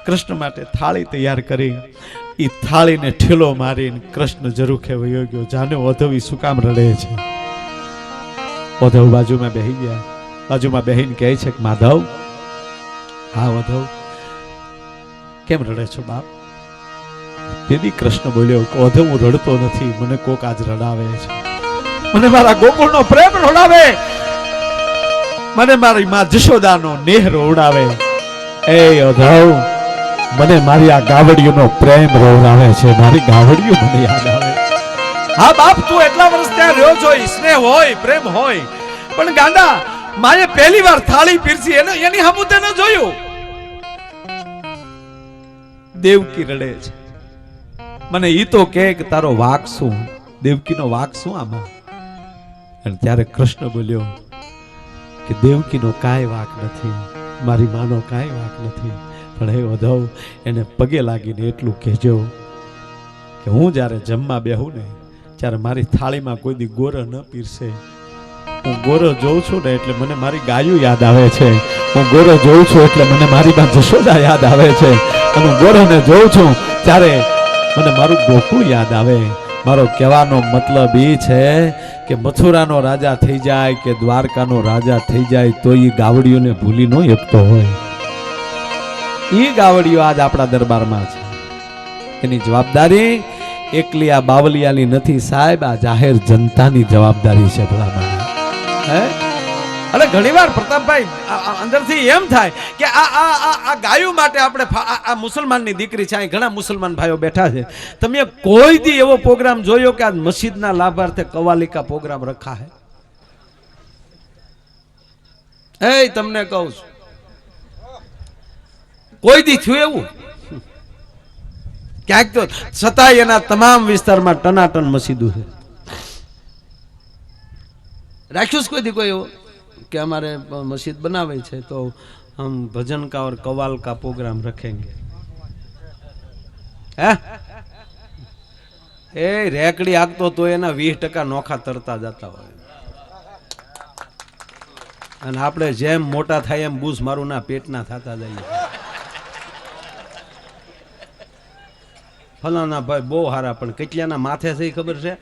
કૃષ્ણ માટે થાળી તૈયાર કરી, એ થાળીને ઠેલો મારીને કૃષ્ણ ઝરૂખે વયો ગયો. જાને ઓધવ શું કામ રડે છે? ઓધવ બાજુમાં બેહી ગયા, બાજુમાં બેહીને કહે છે કે માધવ. હા ઓધવ, કેમ રડે છો બાપ? તેથી કૃષ્ણ બોલ્યો કે ઓધવ હું રડતો નથી, મને કોક આજ રડાવે છે, મને મારા ગોકુળનો પ્રેમ રડાવે, મને મારી માં જશોદાનો નેહ રોવડાવે. એ ઓધવ, મને મારી આ ગાવડીઓનો પ્રેમ રોવડાવે છે, મારી ગાવડીઓ મને યાદ આવે. હા બાપ, તું એટલા વર્ષ ત્યાં રહ્યો છો, સ્નેહ હોય, પ્રેમ હોય, પણ ગાંડા માએ પહેલી વાર થાળી પીરસી એની સામું તે ન જોયું. દેવકી રડે છે. મને ઈ તો કે તારો વાક શું, દેવકીનો વાક શું આમાં? અને ત્યારે કૃષ્ણ બોલ્યો કે દેવકીનો કાંઈ વાક નથી, મારી માનો કાંઈ વાક નથી, પણ હે ઓધવ એને પગે લાગીને એટલું કહેજો કે હું જ્યારે જમવા બેહું ને ત્યારે મારી થાળીમાં કોઈ દી ગોર ન પીરસે, હું ગોરો જોઉં છું ને એટલે મને મારી ગાયું યાદ આવે છે. હું ગોરો જોઉં છું એટલે મને મારી માં જશોદા યાદ આવે છે. અને હું ગોરોને જોઉં છું ત્યારે મને મારું ગોકુળ યાદ આવે. મારો કહેવાનો મતલબ એ છે કે મથુરાનો રાજા થઈ જાય કે દ્વારકાનો રાજા થઈ જાય તો એ ગાવડીઓને ભૂલી ન શકતો હોય. એ ગાવડીઓ આજ આપણા દરબારમાં છે. એની જવાબદારી એકલી આ બાવલિયાની નથી સાહેબ, આ જાહેર જનતાની જવાબદારી છે. ભલામણ હે એટલે ઘણીવાર પ્રતાપભાઈ અંદરથી એમ થાય કે આ ગાયો માટે આપણે આ મુસલમાનની દીકરી છે. અહીં ઘણા મુસલમાન ભાઈઓ બેઠા છે. તમે કોઈ દી એવો પ્રોગ્રામ જોયો કે આ મસ્જિદના લાભાર્થે કવાલિકા પ્રોગ્રામ રખા હે? એ તમને કહું છું, કોઈ દી થયું એવું? ક્યાંક તો છતાંય એના તમામ વિસ્તારમાં ટનાટન મસ્જિદો છે. રાખ્યું કોઈ દી કોઈ એવો कि हमारे मस्जिद बनावे छे तो हम भजन का और कवाल का प्रोग्राम रखेंगे? ए रेकड़ी आगतो तो एना 20% नोखा तरता जाता होय अने आपणे जेम मोटा थाय एम बूस मारू ना पेटना थाता जाईए. फलाना भाई बो हारा पण કેટલાના માથે છે ખબર છે?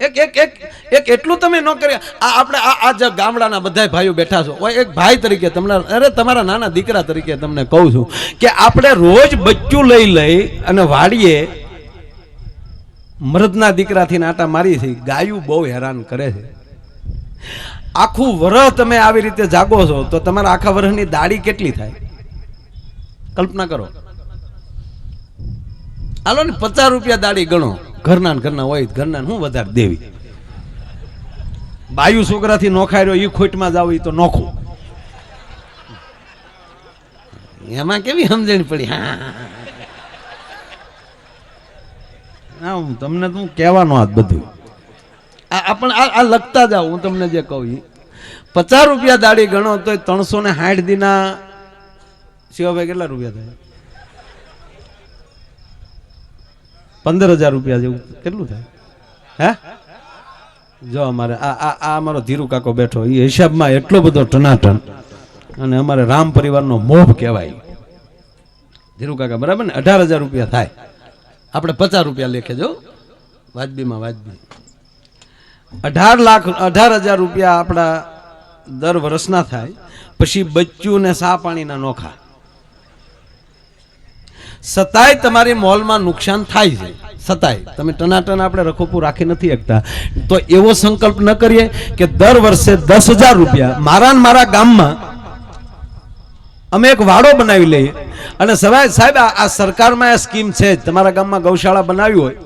એક એક એક એક એટલું તમે ન કરી. આપણે આ જે ગામડાના બધા ભાઈઓ બેઠા છો, એક ભાઈ તરીકે તમને, અરે તમારા નાના દીકરા તરીકે તમને કહું છું કે આપણે રોજ બચ્ચું લઈ અને વાડીએ મરદના દીકરાથી આટા મારી છે. ગાયું બહુ હેરાન કરે છે. આખું વર્ષ તમે આવી રીતે જાગો છો તો તમારા આખા વર્ષની દાઢી કેટલી થાય? કલ્પના કરો. હાલો ને 50 રૂપિયા દાઢી ગણો. ઘરના હોય, ઘરના હું વધારે દેવી. બાયુ છોકરાથી નોખાર્યો એ ખોટમાં જાવ એ તો નોખું. એમાં કેવી સમજણ પડી? હા હું તમને તું કહેવાનો આ બધું આ લખતા જાવ. હું તમને જે કહું 50 રૂપિયા દાઢી ગણો તો 360 દીના શિવાભાઈ કેટલા રૂપિયા થાય? 15,000 રૂપિયા જેવું કેટલું થાય? હે જો અમારે આ અમારો ધીરુ કાકો બેઠો એ હિસાબમાં એટલો બધો ટનાટન અને અમારે રામ પરિવારનો મોહ કહેવાય. ધીરુ કાકા બરાબર ને? 18,000 રૂપિયા થાય. આપણે 50 રૂપિયા લેખે જો વાજબીમાં વાજબી 18,000 રૂપિયા આપણા દર વર્ષના થાય. પછી બચ્ચું ને સા પાણીના નોખા. સતાય તમારી મોલમાં નુકસાન થાય છે. સતાય તમે ટનાટન આપણે રખોપું રાખી નથી શકતા. તો એવો સંકલ્પ ન કરીએ કે દર વર્ષે 10,000 રૂપિયા મારા ગામમાં અમે એક વાડો બનાવી લઈએ. અને સાહેબ આ સરકારમાં આ સ્કીમ છે. તમારા ગામમાં ગૌશાળા બનાવી હોય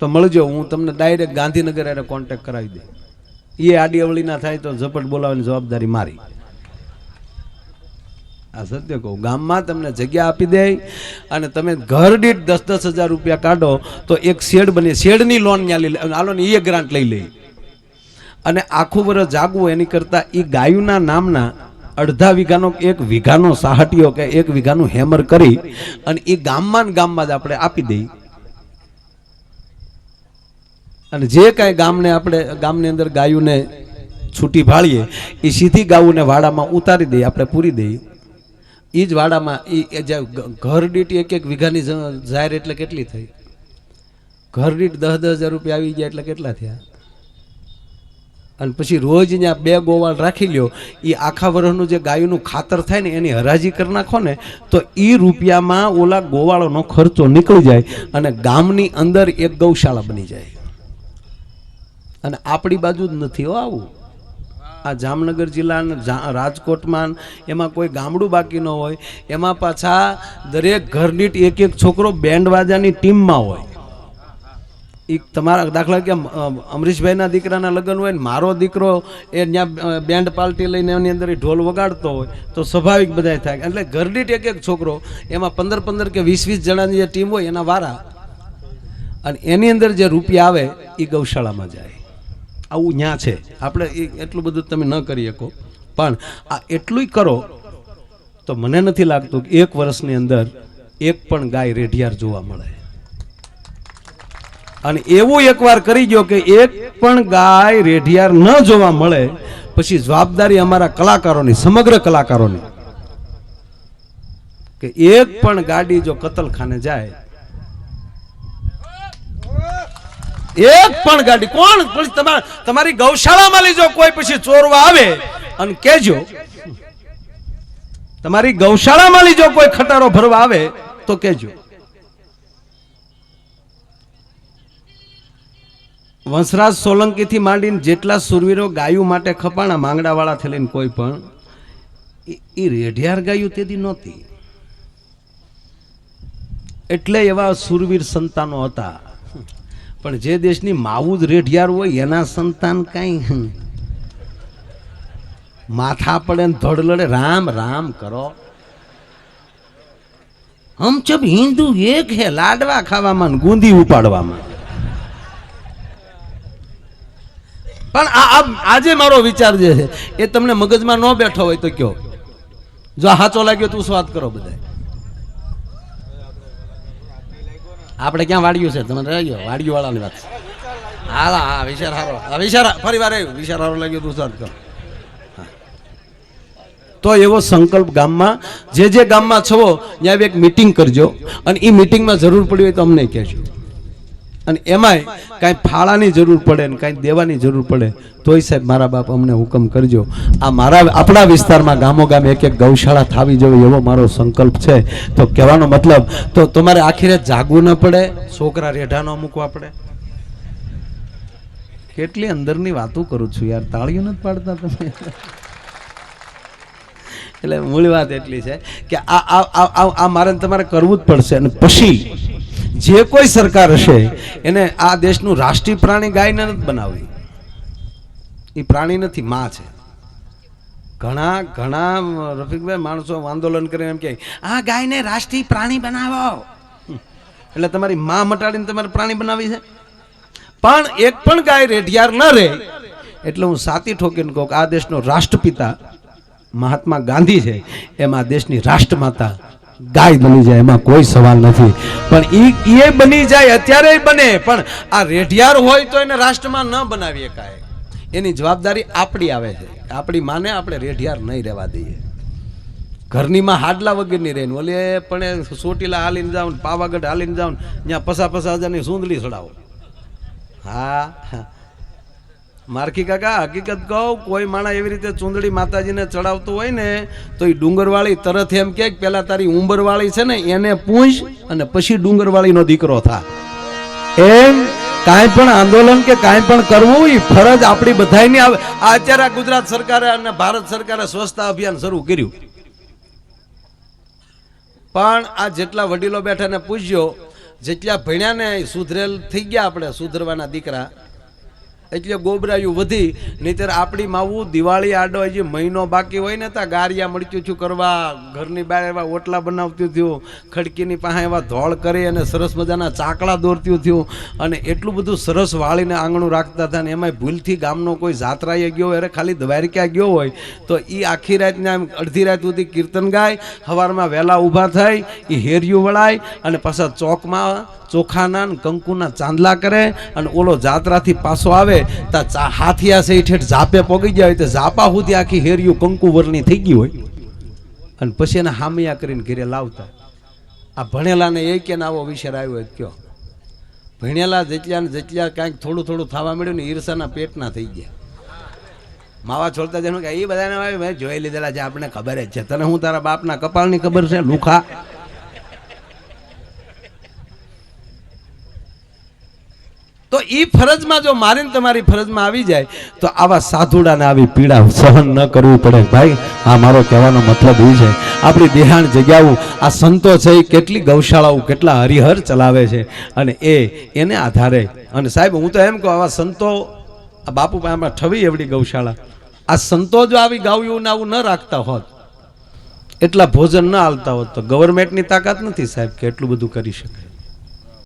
તો મળજો. હું તમને ડાયરેક્ટ ગાંધીનગર એને કોન્ટેક્ટ કરાવી દે. એ આડી અવળી ના થાય તો ઝપટ બોલાવવાની જવાબદારી મારી. આ સત્ય કહું. ગામમાં તમને જગ્યા આપી દે અને તમે ઘર દીઠ 10,000 રૂપિયા કાઢો તો એક શેડ બની. શેડની લોન ત્યાં લઈ હાલો ને એ ગ્રાન્ટ લઈ લે અને આખું વર્ષ જાગવું એની કરતા એ ગાયુના નામના 1/2 વીઘાનો 1 વીઘાનો સાહટીઓ કે 1 વીઘાનું હેમર કરી અને એ ગામમાં જ આપણે આપી દઈએ. અને જે કાંઈ ગામની અંદર ગાયુને છૂટી ભાળીએ એ સીધી ગાયુને વાડામાં ઉતારી દઈએ, આપણે પૂરી દઈએ. એ જ વાડામાં એ જે ઘર દીઠ 1 વીઘાની જાહેર એટલે કેટલી થઈ? ઘર દીઠ 10,000 રૂપિયા આવી ગયા એટલે કેટલા થયા? અને પછી રોજ ત્યાં 2 ગોવાળ રાખી લ્યો. એ આખા વર્ષનું જે ગાયનું ખાતર થાય ને એની હરાજી કરી નાખો ને તો એ રૂપિયામાં ઓલા ગોવાળોનો ખર્ચો નીકળી જાય અને ગામની અંદર એક ગૌશાળા બની જાય. અને આપણી બાજુ જ નથી હો આવું. આ જામનગર જિલ્લાના રાજકોટમાં એમાં કોઈ ગામડું બાકી ન હોય. એમાં પાછા દરેક ઘર દીઠ 1 છોકરો બેન્ડ વાજાની ટીમમાં હોય. એ તમારા દાખલા કે અમરીશભાઈના દીકરાના લગ્ન હોય ને મારો દીકરો એ ત્યાં બેન્ડ પાર્ટી લઈને એની અંદર ઢોલ વગાડતો હોય તો સ્વાભાવિક બધા થાય. એટલે ઘર દીઠ 1 છોકરો એમાં 15 કે 20 જણાની જે ટીમ હોય એના વારા અને એની અંદર જે રૂપિયા આવે એ ગૌશાળામાં જાય. આવું ન્યા છે. આપણે એટલું બધું તમે ન કરી શકો પણ આ એટલું કરો તો મને નથી લાગતું કે 1 વર્ષની અંદર એક પણ ગાય રેઢિયાર જોવા મળે. અને એવું એકવાર કરી ગયો કે 1 પણ ગાય રેઢિયાર ન જોવા મળે પછી જવાબદારી અમારા કલાકારોની, સમગ્ર કલાકારોની, કે એક પણ ગાડી જો કતલખાને જાય, એક પણ ગાડી, કોણ તમારી ગૌશાળામાં લીજો કોઈ પછી ચોરવા આવે અને કેજો, તમારી ગૌશાળામાં લીજો કોઈ ખટારો ભરવા આવે તો કેજો. વંશરાજ સોલંકી થી માંડીને જેટલા સુરવીરો ગાયું માટે ખપાણા માંગડા વાળા થી લઈને કોઈ પણ એ રેઢિયાર ગાયું તેથી નહોતી. એટલે એવા સુરવીર સંતાનો હતા. પણ જે દેશની માવું જ રેઢિયાર હોય એના સંતાન કઈ માથા પડે ને ધડ લડે, રામ રામ કરો. હમ સબ હિન્દુ એક હે, લાડવા ખાવામાં ગુંદી ઉપાડવામાં. પણ આજે મારો વિચાર જે છે એ તમને મગજમાં ન બેઠો હોય તો કયો, જો હાચો લાગ્યો તું વાત કરો. બધા આપણે ક્યાં વાડ્યું છે, તમે રહી ગયો વાડ્યું વાળાની વાત. હા વિચાર સારો, વિચાર ફરી વાર આવ્યું, વિચાર સારો લાગ્યો તું વાત કરો. તો એવો સંકલ્પ ગામમાં, જે ગામમાં છો ત્યાં એક મીટિંગ કરજો અને એ મીટિંગમાં જરૂર પડી હોય તો અમને કહેજો. અને એમાંય કાંઈ ફાળાની જરૂર પડે ને કાંઈ દેવાની જરૂર પડે તોય સાહેબ મારા બાપ અમને હુકમ કરજો. આ આપણા વિસ્તારમાં ગામો ગામ એક એક ગૌશાળા થાવી જોઈએ એવો મારો સંકલ્પ છે. તો કહેવાનો મતલબ તો તમારે આખી રાત જાગવું ન પડે, છોકરા રેઢા ન મૂકવા પડે. કેટલી અંદરની વાતો કરું છું યાર, તાળીઓ નથી પાડતા તમે. એટલે મૂળ વાત એટલી છે કે આ મારે તમારે કરવું જ પડશે. અને પછી જે કોઈ સરકાર હશે એને આ દેશનું રાષ્ટ્રીય પ્રાણી ગાયને નથી બનાવવી. એ પ્રાણી નથી, માં છે. ઘણા રફીકભાઈ માણસો આંદોલન કરીને એમ કે આ ગાયને રાષ્ટ્રીય પ્રાણી બનાવો, એટલે તમારી માં મટાડીને તમારે પ્રાણી બનાવી છે. પણ એક પણ ગાય રેઢિયાર ન રહે એટલે હું સાતી ઠોકીને કહું કે આ દેશનો રાષ્ટ્રપિતા મહાત્મા ગાંધી છે, એમાં દેશની રાષ્ટ્રમાતા ગાય બની જાય, એમાં કોઈ સવાલ નથી. પણ એ બની જાય અત્યારે બને, પણ આ રેઢિયાર હોય તો એને રાષ્ટ્રમાં ન બનાવી શકાય. એની જવાબદારી આપણી આવે છે. આપણી માને આપણે રેઢિયાર નહીં રહેવા દઈએ. ઘરની માં હાડલા વગરની રહીને ઓલે પણ ચોટીલા હાલીને જાવ, પાવાગઢ હાલીને જાવ, ત્યાં 50 હજારની સૂંદડી ચડાવો. હા મારખી કાકા હકીકત કહું, કોઈ માણસ એવી રીતે ચૂંદડી માતાજીને ચડાવતું હોય ને તો એ ડુંગરવાળી તરત એમ કે પેલા તારી ઉંબરવાળી છે ને એને પૂછ અને પછી ડુંગરવાળીનો દીકરો થા. એમ કાંઈ પણ આંદોલન કે કાંઈ પણ કરવું એ ફરજ આપણી બધાની આવે. આ અત્યારે ગુજરાત સરકારે અને ભારત સરકારે સ્વચ્છતા અભિયાન શરૂ કર્યું, પણ આ જેટલા વડીલો બેઠા ને પૂછ્યો, જેટલા ભણ્યા ને સુધરેલ થઈ ગયા, આપણે સુધરવાના દીકરા, એટલે ગોબરાયું વધી. નહીતર આપણી માવું દિવાળી આડો હજી મહિનો બાકી હોય ને ત્યાં ગારિયા મળતું થયું કરવા, ઘરની બહાર એવા ઓટલા બનાવતું થયું, ખડકીની પાસે એવા ધોળ કરી અને સરસ મજાના ચાકડા દોરતું થયું, અને એટલું બધું સરસ વાળીને આંગણું રાખતા હતા. ને એમાંય ભૂલથી ગામનો કોઈ જાત્રાએ ગયો હોય, અરે ખાલી દ્વારકા ગયો હોય તો એ આખી રાતના અડધી રાત સુધી કીર્તન ગાય, સવારમાં વહેલા ઊભા થાય, એ હેરિયું વળાય અને પાછા ચોકમાં ચોખાના કંકુના ચાંદલા કરે, અને ઓલો જાત્રાથી પાછો આવે તા હાથિયા છે ઠેઠ ઝાપે પોગી જાય તો ઝાપા સુધી આખી હેરિયું કંકુ વરની થઈ ગઈ હોય, અને પછી એને હામિયા કરીને ઘરે લાવતા. આ ભણેલાને એ કે આવો વિચાર આવ્યો હોય કયો? ભણેલા જેટલા કાંઈક થોડું થવા મળ્યું ને ઈર્ષાના પેટના થઈ ગયા. માવા છોડતા જેનું કે એ બધાને મેં જોઈ લીધેલા છે, આપણે ખબર જ છે. તને હું તારા બાપના કપાળની ખબર છે લુખા? તો એ ફરજમાં જો મારીને તમારી ફરજમાં આવી જાય તો આવા સાધુડાને આવી પીડા સહન ન કરવી પડે. ભાઈ આ મારો કહેવાનો મતલબ એ છે, આપણી દેહાણ જગ્યાઓ આ સંતો છે એ કેટલી ગૌશાળાઓ કેટલા હરિહર ચલાવે છે, અને એને આધારે. અને સાહેબ હું તો એમ કહું, આવા સંતો, આ બાપુ આમાં ઠવી એવડી ગૌશાળા, આ સંતો જો આવી ગાયું આવું ન રાખતા હોત, એટલા ભોજન ન આલતા હોત, તો ગવર્મેન્ટની તાકાત નથી સાહેબ કે એટલું બધું કરી શકે.